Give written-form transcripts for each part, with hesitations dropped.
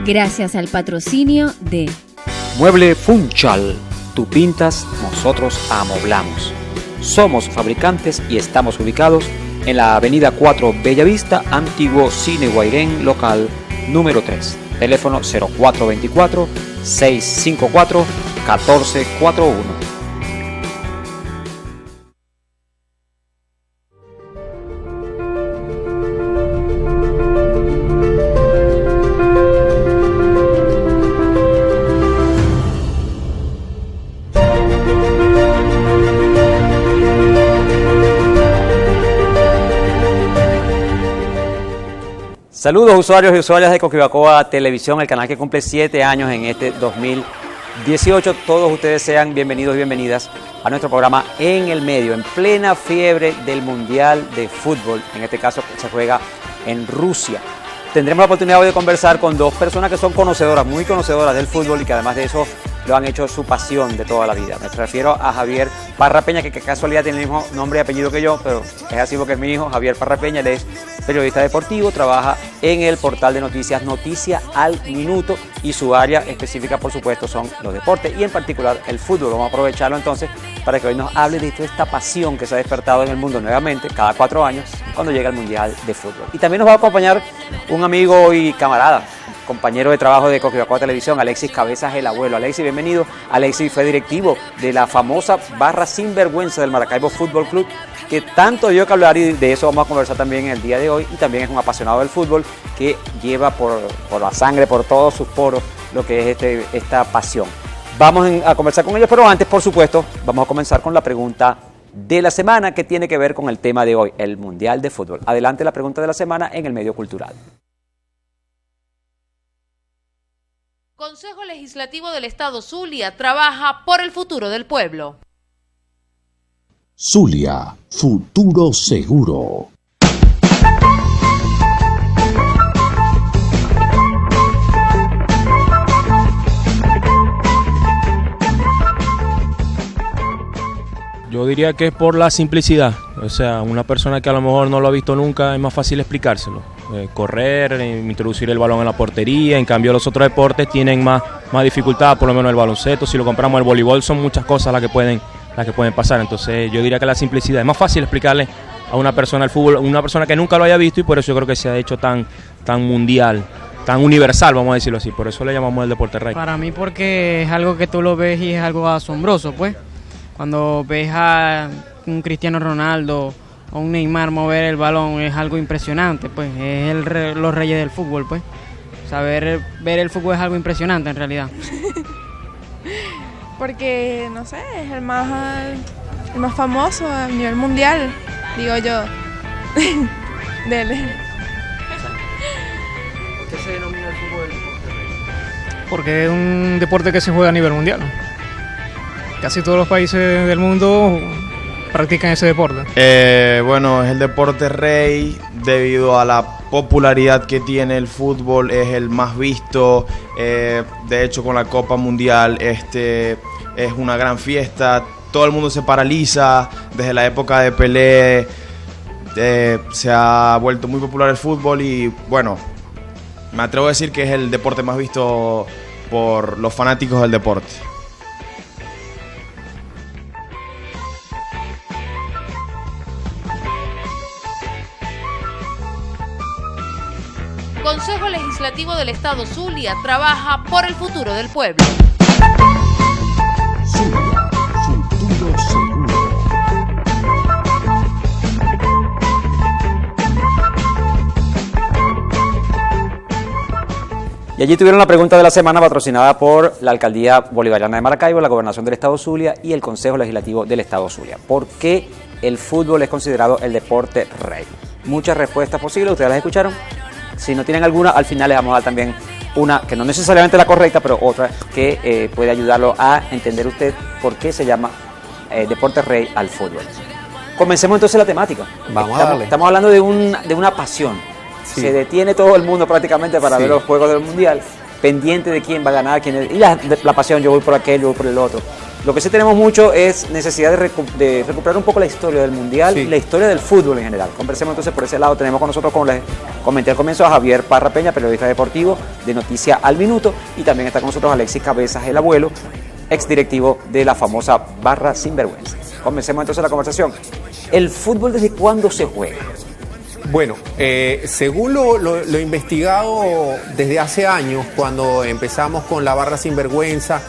Gracias al patrocinio de Mueble Funchal. Tú pintas, nosotros amoblamos. Somos fabricantes y estamos ubicados en la avenida 4 Bellavista, antiguo Cine Guairén, local número 3. Teléfono 0424-654-1441. Saludos usuarios y usuarias de Coquibacoa Televisión, el canal que cumple 7 años en este 2018. Todos ustedes sean bienvenidos y bienvenidas a nuestro programa En el Medio, en plena fiebre del Mundial de Fútbol. En este caso se juega en Rusia. Tendremos la oportunidad hoy de conversar con dos personas que son conocedoras, muy conocedoras del fútbol y que además de eso lo han hecho su pasión de toda la vida. Me refiero a Javier Parra Peña, que casualidad tiene el mismo nombre y apellido que yo, pero es así porque es mi hijo, Javier Parra Peña. Él es periodista deportivo, trabaja en el portal de noticias Noticia al Minuto y su área específica, por supuesto, son los deportes y en particular el fútbol. Vamos a aprovecharlo entonces para que hoy nos hable de toda esta pasión que se ha despertado en el mundo nuevamente cada 4 años cuando llega el Mundial de Fútbol. Y también nos va a acompañar un amigo y camarada, compañero de trabajo de Coquibacoa Televisión, Alexis Cabezas, el abuelo. Alexis, bienvenido. Alexis fue directivo de la famosa barra sinvergüenza del Maracaibo Fútbol Club, que tanto dio que hablar, y de eso vamos a conversar también en el día de hoy. Y también es un apasionado del fútbol que lleva por la sangre, por todos sus poros, lo que es esta pasión. Vamos a conversar con ellos, pero antes, por supuesto, vamos a comenzar con la pregunta de la semana, que tiene que ver con el tema de hoy, el Mundial de Fútbol. Adelante la pregunta de la semana en el medio cultural. Consejo Legislativo del Estado Zulia trabaja por el futuro del pueblo. Zulia, futuro seguro. Yo diría que es por la simplicidad, o sea, una persona que a lo mejor no lo ha visto nunca es más fácil explicárselo. Correr, introducir el balón en la portería, en cambio los otros deportes tienen más dificultad, por lo menos el baloncesto, si lo comparamos el voleibol son muchas cosas las que pueden pasar, entonces yo diría que la simplicidad, es más fácil explicarle a una persona el fútbol, una persona que nunca lo haya visto, y por eso yo creo que se ha hecho tan mundial, tan universal, vamos a decirlo así, por eso le llamamos el deporte rey. Para mí porque es algo que tú lo ves y es algo asombroso, pues. Cuando ves a un Cristiano Ronaldo o un Neymar mover el balón es algo impresionante, pues. Es los reyes del fútbol, pues. Ver el fútbol es algo impresionante en realidad. Porque, no sé, es el más famoso a nivel mundial, digo yo. Dele. ¿Por qué se denomina el fútbol el deporte rey? Porque es un deporte que se juega a nivel mundial, ¿no? Casi todos los países del mundo practican ese deporte. Bueno, es el deporte rey debido a la popularidad que tiene el fútbol, es el más visto. De hecho, con la Copa Mundial es una gran fiesta, todo el mundo se paraliza. Desde la época de Pelé se ha vuelto muy popular el fútbol y bueno, me atrevo a decir que es el deporte más visto por los fanáticos del deporte. Consejo Legislativo del Estado Zulia trabaja por el futuro del pueblo. Zulia, futuro seguro. Y allí tuvieron la pregunta de la semana, patrocinada por la Alcaldía Bolivariana de Maracaibo, la Gobernación del Estado Zulia y el Consejo Legislativo del Estado Zulia. ¿Por qué el fútbol es considerado el deporte rey? Muchas respuestas posibles, ustedes las escucharon. Si no tienen alguna, al final les vamos a dar también una que no necesariamente la correcta, pero otra que puede ayudarlo a entender usted por qué se llama deporte rey al fútbol. Comencemos entonces la temática. Vamos a darle. Estamos hablando de una pasión. Sí. Se detiene todo el mundo prácticamente para ver los juegos del Mundial, pendiente de quién va a ganar, y la pasión, yo voy por aquel, yo voy por el otro. Lo que sí tenemos mucho es necesidad de recuperar un poco la historia del Mundial y la historia del fútbol en general. Conversemos entonces por ese lado. Tenemos con nosotros, como les comenté al comienzo, a Javier Parra Peña, periodista deportivo de Noticia al Minuto, y también está con nosotros Alexis Cabezas, el abuelo, exdirectivo de la famosa Barra Sinvergüenza. Comencemos entonces la conversación. ¿El fútbol desde cuándo se juega? Bueno, según lo investigado desde hace años, cuando empezamos con la Barra Sinvergüenza,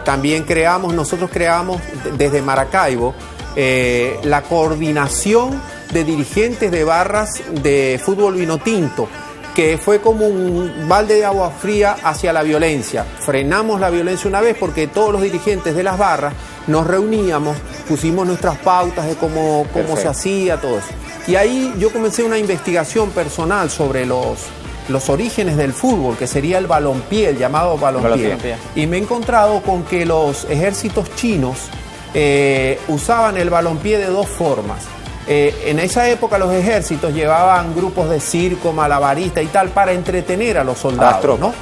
también nosotros creamos desde Maracaibo la coordinación de dirigentes de barras de fútbol vinotinto, que fue como un balde de agua fría hacia la violencia. Frenamos la violencia una vez porque todos los dirigentes de las barras nos reuníamos, pusimos nuestras pautas de cómo se hacía todo eso. Y ahí yo comencé una investigación personal sobre los orígenes del fútbol, que sería el balompié, el llamado balompié. Y me he encontrado con que los ejércitos chinos usaban el balompié de dos formas. En esa época los ejércitos llevaban grupos de circo, malabaristas y tal para entretener a los soldados, ¿no?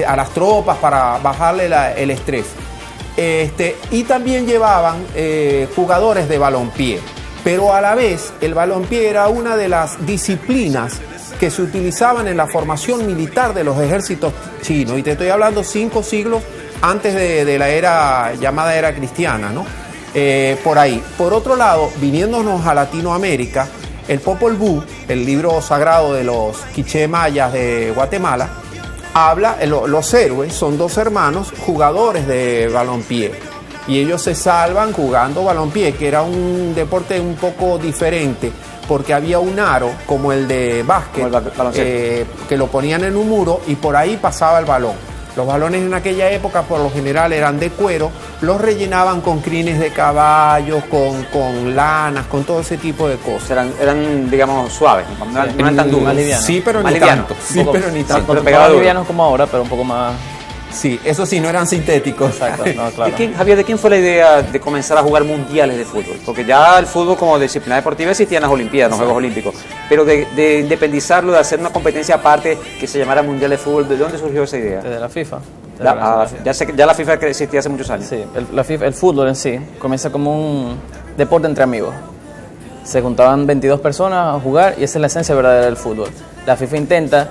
A las tropas, para bajarle el estrés. Y también llevaban jugadores de balompié. Pero a la vez el balompié era una de las disciplinas que se utilizaban en la formación militar de los ejércitos chinos. Y te estoy hablando 5 siglos antes de la llamada era cristiana, ¿no? Por ahí. Por otro lado, viniéndonos a Latinoamérica, el Popol Vuh, el libro sagrado de los quiché mayas de Guatemala, habla, los héroes son 2 hermanos jugadores de balompié. Y ellos se salvan jugando balompié, que era un deporte un poco diferente, porque había un aro, como el de básquet, que lo ponían en un muro y por ahí pasaba el balón. Los balones en aquella época por lo general eran de cuero, los rellenaban con crines de caballos, con lanas, con todo ese tipo de cosas. Eran digamos, suaves, no eran tan duros. Sí, pero ni tanto. Sí, pero ni tanto. Más livianos como ahora, pero un poco más... Sí, eso sí, no eran sintéticos. Exacto, no, claro. Javier, ¿de quién fue la idea de comenzar a jugar mundiales de fútbol? Porque ya el fútbol como disciplina deportiva existía en las Olimpiadas, en los Juegos Olímpicos, pero de independizar, de hacer una competencia aparte que se llamara Mundial de Fútbol, ¿de dónde surgió esa idea? Desde la FIFA. Ya la FIFA existía hace muchos años. Sí, el fútbol en sí comienza como un deporte entre amigos. Se juntaban 22 personas a jugar y esa es la esencia verdadera del fútbol. La FIFA intenta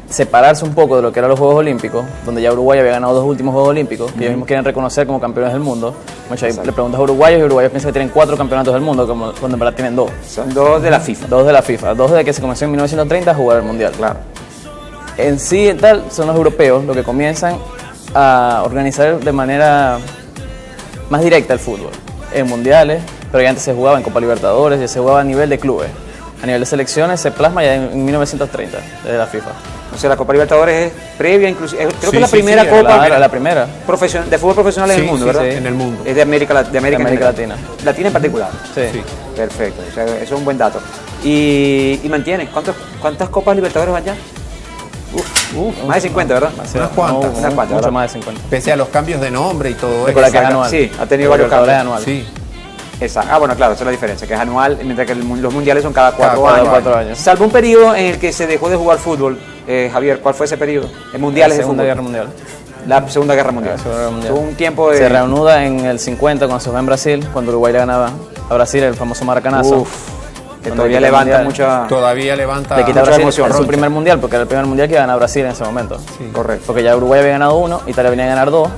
separarse un poco de lo que eran los Juegos Olímpicos, donde ya Uruguay había ganado 2 últimos Juegos Olímpicos, que ellos mismos quieren reconocer como campeones del mundo. Le preguntas a uruguayos y uruguayos piensan que tienen 4 campeonatos del mundo, cuando en verdad tienen 2. Son 2 de la FIFA. 2 de la FIFA, 2 desde que se comenzó en 1930 a jugar el Mundial. Claro. En sí, son los europeos los que comienzan a organizar de manera más directa el fútbol. En mundiales, pero ya antes se jugaba en Copa Libertadores, ya se jugaba a nivel de clubes. A nivel de selecciones se plasma ya en 1930, desde la FIFA. O sea, la Copa Libertadores es previa, inclusive, creo que es la primera Copa la primera. De fútbol profesional en el mundo, ¿verdad? Sí, en el mundo. Es de América Latina. Latina en particular. Sí. Perfecto, o sea, eso es un buen dato. Y mantiene, ¿cuántas Copas Libertadores van ya? Más de 50, ¿verdad? Unas cuantas. Mucho más de 50. Pese a los cambios de nombre y todo eso. Que es anual. Sí, ha tenido varios cambios. Anual. Sí. Exacto. Bueno, claro, esa es la diferencia, que es anual, mientras que los mundiales son cada 4 años. 4 años. Salvo un periodo en el que se dejó de jugar fútbol. Javier, ¿cuál fue ese periodo? En mundiales de fútbol. La Segunda Guerra Mundial. Tuvo un tiempo de... Se reanuda en el 50 cuando se fue en Brasil, cuando Uruguay le ganaba a Brasil el famoso maracanazo. Que todavía levanta mucha... Todavía levanta le quita a Brasil emoción. En su primer mundial, porque era el primer mundial que iba a ganar Brasil en ese momento. Sí. Correcto. Porque ya Uruguay había ganado 1, Italia venía a ganar 2.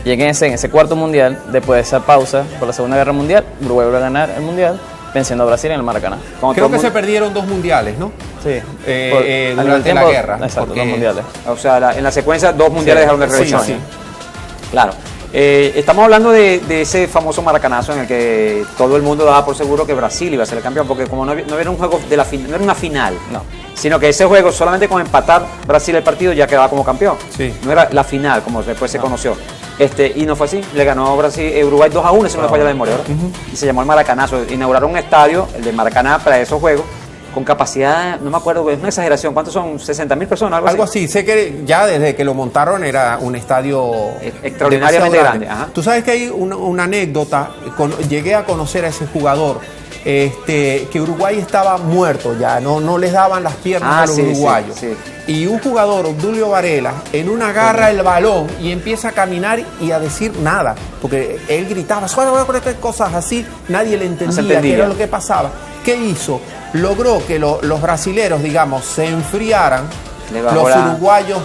Y en ese cuarto mundial, después de esa pausa por la Segunda Guerra Mundial, Uruguay volvió a ganar el mundial, venciendo a Brasil en el Maracaná. Creo que se perdieron 2 mundiales, ¿no? Sí. Durante la guerra. Exacto, 2 mundiales. O sea, en la secuencia 2 mundiales dejaron de realizar. Sí. Claro. Estamos hablando de ese famoso maracanazo en el que todo el mundo daba por seguro que Brasil iba a ser el campeón, porque como no era un juego no era una final, sino que ese juego solamente con empatar Brasil el partido ya quedaba como campeón. Sí. No era la final como después se conoció. Y no fue así, le ganó Uruguay 2-1, si no me falla la memoria, ¿verdad? Y se llamó el Maracanazo. Inauguraron un estadio, el de Maracaná, para esos juegos, con capacidad, no me acuerdo, es una exageración, ¿cuántos son? ¿60.000 personas? Algo así. Sé que ya desde que lo montaron era un estadio extraordinariamente grande. Ajá. Tú sabes que hay una anécdota, llegué a conocer a ese jugador que Uruguay estaba muerto ya, no les daban las piernas a los uruguayos. Sí. Y un jugador, Obdulio Varela, en una agarra el balón y empieza a caminar y a decir nada, porque él gritaba, cosas así, nadie le entendía qué era lo que pasaba. ¿Qué hizo? Logró que los brasileros, digamos, se enfriaran, los uruguayos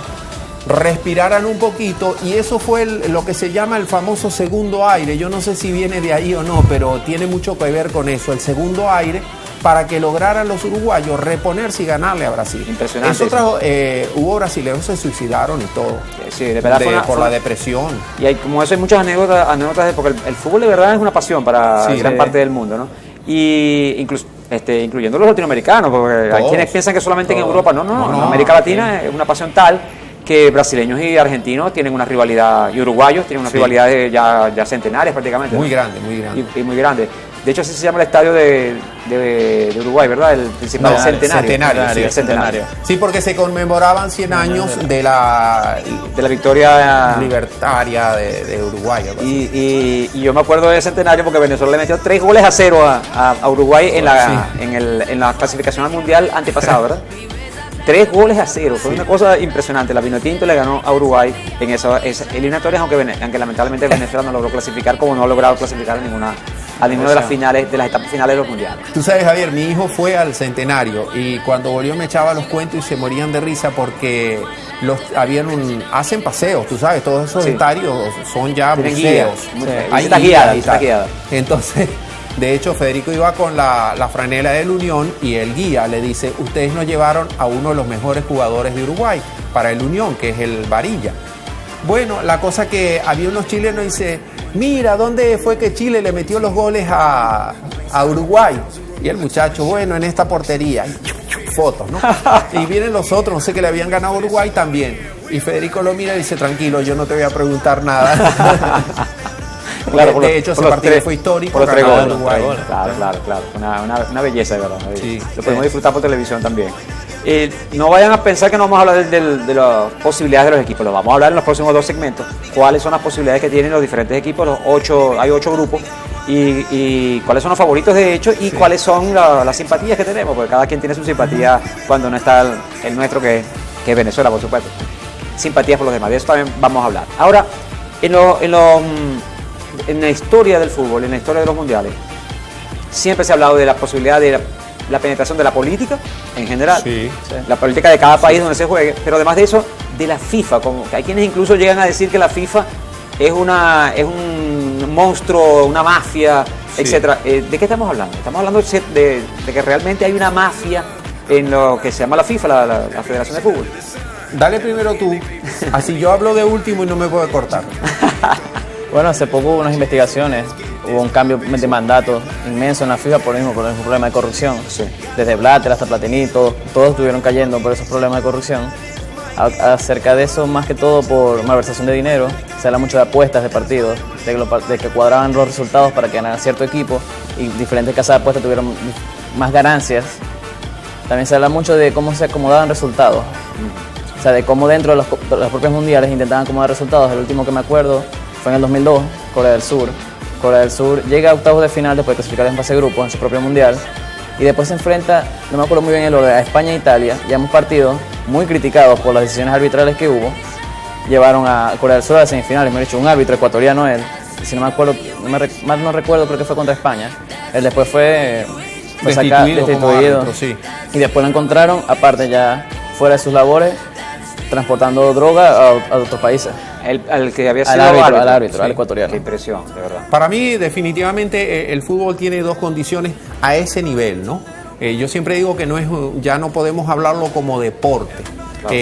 respiraran un poquito, y eso fue lo que se llama el famoso segundo aire. Yo no sé si viene de ahí o no, pero tiene mucho que ver con eso, el segundo aire, para que lograran los uruguayos reponerse y ganarle a Brasil. Impresionante. Eso trajo, hubo brasileños que se suicidaron y todo. Sí, de verdad por la depresión. Y hay, como eso, hay muchas anécdotas porque el fútbol de verdad es una pasión para gran parte del mundo, ¿no? Y incluso incluyendo los latinoamericanos, porque hay quienes piensan que solamente en Europa. No, América Latina es una pasión tal que brasileños y argentinos tienen una rivalidad, y uruguayos tienen una rivalidad ya centenarias prácticamente. Muy grande, muy grande. Y muy grande. De hecho, así se llama el estadio de Uruguay, ¿verdad? El principal Centenario. Sí, porque se conmemoraban 100 años de la victoria libertaria de Uruguay. Y yo me acuerdo del Centenario porque Venezuela le metió 3-0 a Uruguay en la clasificación al Mundial antepasado, ¿verdad? 3-0, fue una cosa impresionante. La Vinotinto le ganó a Uruguay en esa eliminatoria, aunque lamentablemente Venezuela no logró clasificar, como no ha logrado clasificar a ninguna de las finales, de las etapas finales de los mundiales. Tú sabes, Javier, mi hijo fue al Centenario y cuando volvió me echaba los cuentos y se morían de risa porque hacen paseos, tú sabes, todos esos estadios son ya museos. Ahí está guiada. Entonces, de hecho, Federico iba con la franela del Unión y el guía le dice, ustedes nos llevaron a uno de los mejores jugadores de Uruguay para el Unión, que es el Varilla. Bueno, la cosa que había unos chilenos y dice, mira, ¿dónde fue que Chile le metió los goles a Uruguay? Y el muchacho, bueno, en esta portería. Y fotos, ¿no? Y vienen los otros, no sé, que le habían ganado a Uruguay también. Y Federico lo mira y dice, tranquilo, yo no te voy a preguntar nada. Claro, de hecho, ese partido fue histórico. Por los 3 goles. Claro. Una belleza, de verdad. Sí, lo podemos disfrutar por televisión también. No vayan a pensar que no vamos a hablar de las posibilidades de los equipos, lo vamos a hablar en los próximos 2 segmentos. ¿Cuáles son las posibilidades que tienen los diferentes equipos? Hay 8 grupos. Y cuáles son los favoritos, de hecho, y cuáles son las simpatías que tenemos, porque cada quien tiene su simpatía cuando no está el nuestro, que es Venezuela, por supuesto. Simpatías por los demás, de eso también vamos a hablar. Ahora, en la historia del fútbol, en la historia de los mundiales, siempre se ha hablado de la posibilidad de la penetración de la política en general, la política de cada país donde se juegue, pero además de eso, de la FIFA, como que hay quienes incluso llegan a decir que la FIFA es un monstruo, una mafia, etcétera. ¿De qué estamos hablando? Estamos hablando de que realmente hay una mafia en lo que se llama la FIFA, la Federación de Fútbol. Dale primero tú, así yo hablo de último y no me puedo cortar. Bueno, hace poco hubo unas investigaciones, hubo un cambio de mandato inmenso en la FIFA por el mismo problema de corrupción. Desde Blatter hasta Platini, todos estuvieron cayendo por esos problemas de corrupción. Acerca de eso, más que todo por malversación de dinero, se habla mucho de apuestas de partidos, de que cuadraban los resultados para que ganara cierto equipo y diferentes casas de apuestas tuvieron más ganancias. También se habla mucho de cómo se acomodaban resultados, o sea, de cómo dentro de los propios mundiales intentaban acomodar resultados. El último que me acuerdo fue en el 2002, Corea del Sur. Corea del Sur llega a octavos de final después de clasificar en fase de grupo en su propio mundial y después se enfrenta, no me acuerdo muy bien el orden, a España e Italia, y ambos partidos, muy criticados por las decisiones arbitrales que hubo, llevaron a Corea del Sur a las semifinales. Me ha dicho un árbitro ecuatoriano, él, si no me acuerdo, no recuerdo, creo que fue contra España. Él después fue destituido, y después lo encontraron, aparte ya fuera de sus labores, transportando droga a otros países. Al que había sido al árbitro, al ecuatoriano. Qué impresión, de verdad. Para mí, definitivamente, el fútbol tiene 2 condiciones a ese nivel, ¿no? Yo siempre digo que ya no podemos hablarlo como deporte. Claro.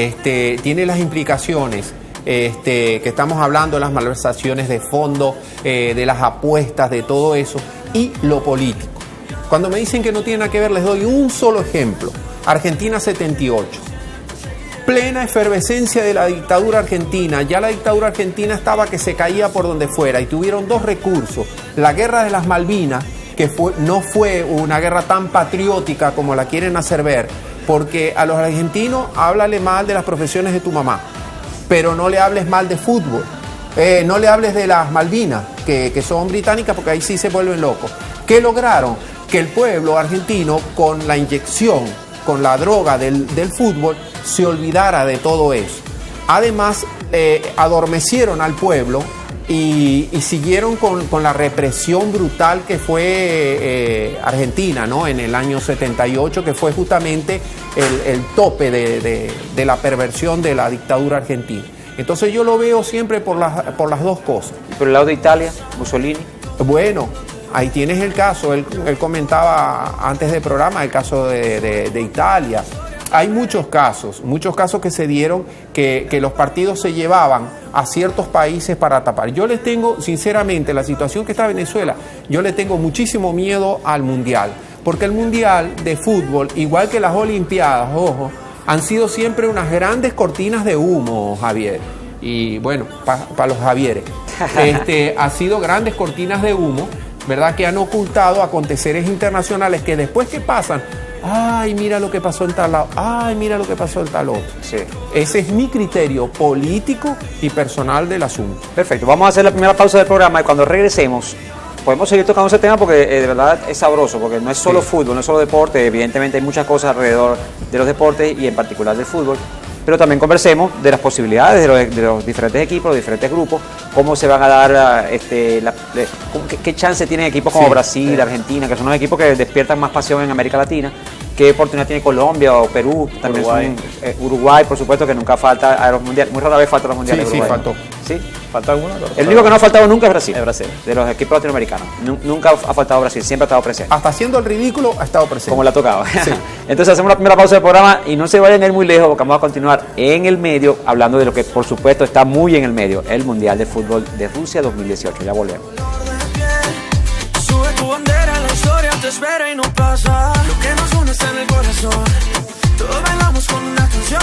Tiene las implicaciones que estamos hablando, de las malversaciones de fondo, de las apuestas, de todo eso, y lo político. Cuando me dicen que no tiene nada que ver, les doy un solo ejemplo. Argentina 78. Plena efervescencia de la dictadura argentina. Ya la dictadura argentina estaba que se caía por donde fuera y tuvieron 2 recursos. La guerra de las Malvinas, que no fue una guerra tan patriótica como la quieren hacer ver, porque a los argentinos háblale mal de las profesiones de tu mamá, pero no le hables mal de fútbol. No le hables de las Malvinas, que son británicas, porque ahí sí se vuelven locos. ¿Qué lograron? que el pueblo argentino, con la inyección, con la droga del fútbol, se olvidara de todo eso. Además, adormecieron al pueblo y siguieron con la represión brutal que fue Argentina, ¿no? En el año 78, que fue justamente el tope de la perversión de la dictadura argentina. Entonces yo lo veo siempre por las dos cosas. ¿Y por el lado de Italia, Mussolini? Bueno, ahí tienes el caso, él comentaba antes del programa el caso de Italia. Hay muchos casos que se dieron que los partidos se llevaban a ciertos países para tapar. Yo les tengo, sinceramente, la situación que está Venezuela, yo le tengo muchísimo miedo al Mundial, porque el Mundial de fútbol, igual que las Olimpiadas, ojo, han sido siempre unas grandes cortinas de humo, Javier. Y bueno, para los Javieres, ha sido grandes cortinas de humo, ¿verdad? Que han ocultado aconteceres internacionales que después que pasan, ay, mira lo que pasó en tal lado, ay, mira lo que pasó en tal otro. Sí. Ese es mi criterio político y personal del asunto. Perfecto, vamos a hacer la primera pausa del programa y cuando regresemos podemos seguir tocando ese tema porque de verdad es sabroso, porque no es solo fútbol, no es solo deporte, evidentemente hay muchas cosas alrededor de los deportes y en particular del fútbol, pero también conversemos de las posibilidades de los diferentes equipos, los diferentes grupos, cómo se van a dar, qué chance tienen equipos como Brasil, Argentina, que son los equipos que despiertan más pasión en América Latina, qué oportunidad tiene Colombia o Perú, también Uruguay, por supuesto, que nunca falta a los mundiales, muy rara vez falta a los mundiales. Sí, faltó. ¿Sí? ¿Falta alguna? El único que no ha faltado nunca es Brasil. Es Brasil. De los equipos latinoamericanos. Nunca ha faltado Brasil, siempre ha estado presente. Hasta haciendo el ridículo ha estado presente. Como le ha tocado. Sí. Entonces hacemos la primera pausa del programa y no se vayan a ir muy lejos porque vamos a continuar en el medio hablando de lo que por supuesto está muy en el medio, el Mundial de Fútbol de Rusia 2018. Ya volvemos. Sube tu bandera, la historia te espera y no pasa. Lo que nos une está en el corazón. Todos bailamos con una canción.